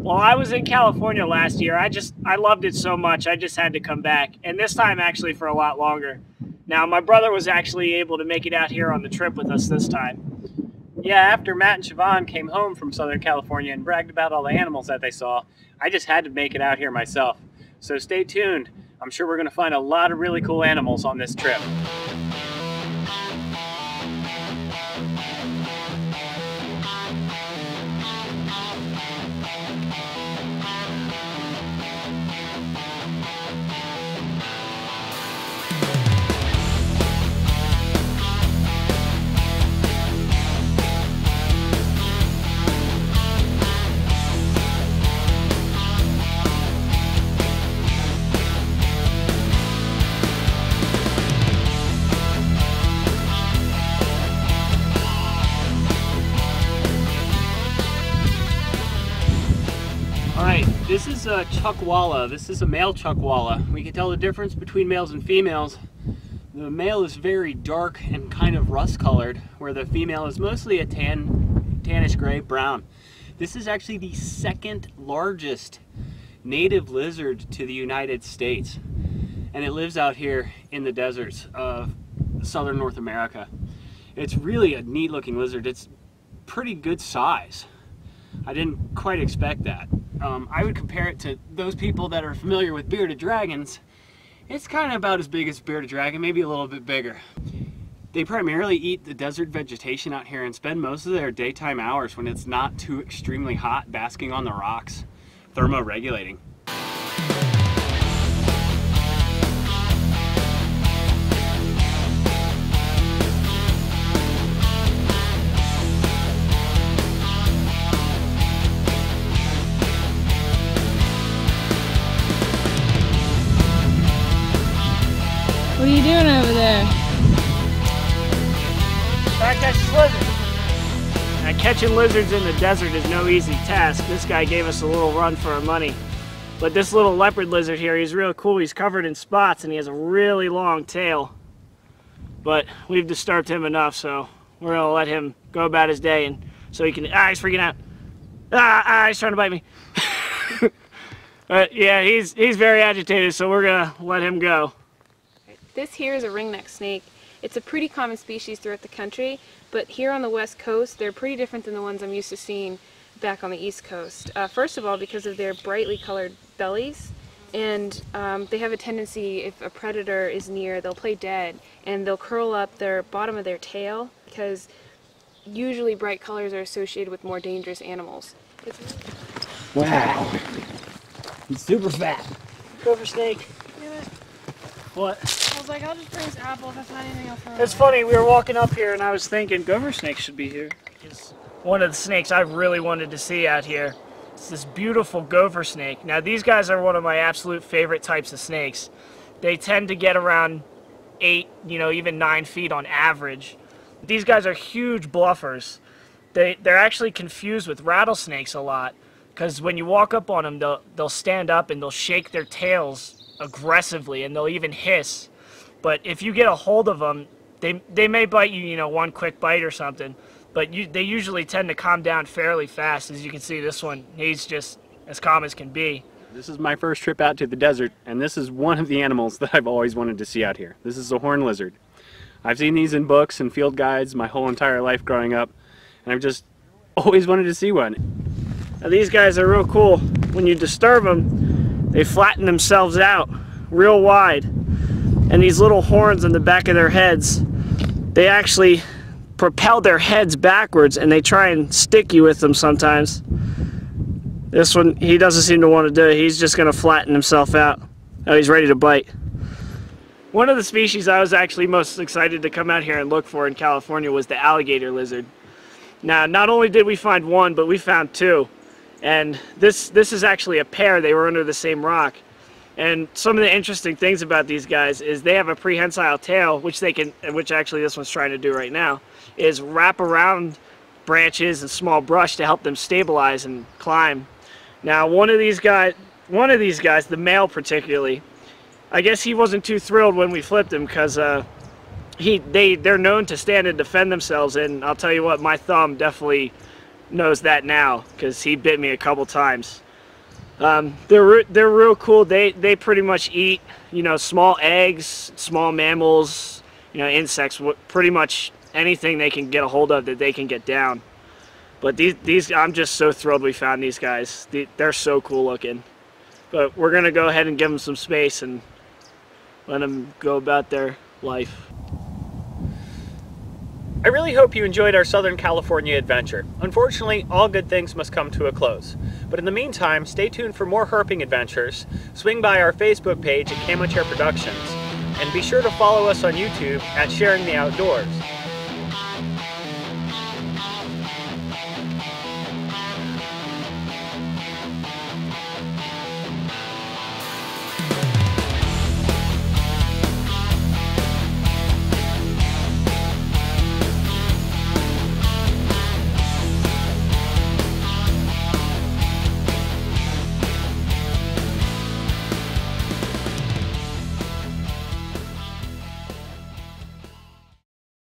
Well, I was in California last year. I loved it so much, I just had to come back. And this time actually for a lot longer. Now, my brother was actually able to make it out here on the trip with us this time. Yeah, after Matt and Siobhan came home from Southern California and bragged about all the animals that they saw, I just had to make it out here myself. So stay tuned. I'm sure we're going to find a lot of really cool animals on this trip. This is a Chuckwalla. This is a male Chuckwalla. We can tell the difference between males and females. The male is very dark and kind of rust colored, where the female is mostly a tannish gray brown. This is actually the second largest native lizard to the United States, and it lives out here in the deserts of southern North America. It's really a neat looking lizard. It's pretty good size. I didn't quite expect that. I would compare it to those people that are familiar with bearded dragons. It's kind of about as big as a bearded dragon, maybe a little bit bigger. They primarily eat the desert vegetation out here and spend most of their daytime hours, when it's not too extremely hot, basking on the rocks, thermoregulating. What are you doing over there? Trying to catch this lizard. Now, catching lizards in the desert is no easy task. This guy gave us a little run for our money. But this little leopard lizard here, he's real cool. He's covered in spots and he has a really long tail. But we've disturbed him enough, so we're gonna let him go about his day, and so he can, he's freaking out. He's trying to bite me. But yeah, he's very agitated, so we're gonna let him go. This here is a ringneck snake. It's a pretty common species throughout the country, but here on the west coast, they're pretty different than the ones I'm used to seeing back on the east coast. First of all, because of their brightly colored bellies, and they have a tendency, if a predator is near, they'll play dead, and they'll curl up their bottom of their tail, because usually bright colors are associated with more dangerous animals. Wow, he's super fat. Gover Snake. What? I was like, I'll just bring this apple, that's not anything else. It's funny, we were walking up here and I was thinking Gover Snake should be here. It's one of the snakes I really wanted to see out here. It's this beautiful Gover Snake. Now these guys are one of my absolute favorite types of snakes. They tend to get around 8, even 9 feet on average. These guys are huge bluffers. They're actually confused with rattlesnakes a lot, because when you walk up on them, they'll stand up and they'll shake their tails aggressively, and they'll even hiss. But if you get a hold of them, they may bite you, one quick bite or something, but they usually tend to calm down fairly fast. As you can see, this one, he's just as calm as can be. This is my first trip out to the desert, and this is one of the animals that I've always wanted to see out here. This is a horned lizard. I've seen these in books and field guides my whole entire life growing up, and I've just always wanted to see one. Now these guys are real cool. When you disturb them, they flatten themselves out real wide, and these little horns on the back of their heads, they actually propel their heads backwards, and they try and stick you with them sometimes. This one, he doesn't seem to want to do it. He's just going to flatten himself out. Oh, he's ready to bite. One of the species I was actually most excited to come out here and look for in California was the alligator lizard. Now, not only did we find one, but we found 2. And this is actually a pair. They were under the same rock. And some of the interesting things about these guys is they have a prehensile tail, which actually this one's trying to do right now, is wrap around branches and small brush to help them stabilize and climb. Now, one of these guys, the male particularly, I guess he wasn't too thrilled when we flipped him, because they're known to stand and defend themselves, and I'll tell you what, my thumb definitely knows that now, because he bit me a couple times. They're real cool. They pretty much eat, you know, small eggs, small mammals, you know, insects, pretty much anything they can get a hold of that they can get down. But these I'm just so thrilled we found these guys. They're so cool looking. But we're gonna go ahead and give them some space and let them go about their life. I really hope you enjoyed our Southern California adventure. Unfortunately, all good things must come to a close. But in the meantime, stay tuned for more herping adventures, swing by our Facebook page at Camo Chair Productions, and be sure to follow us on YouTube at Sharing the Outdoors.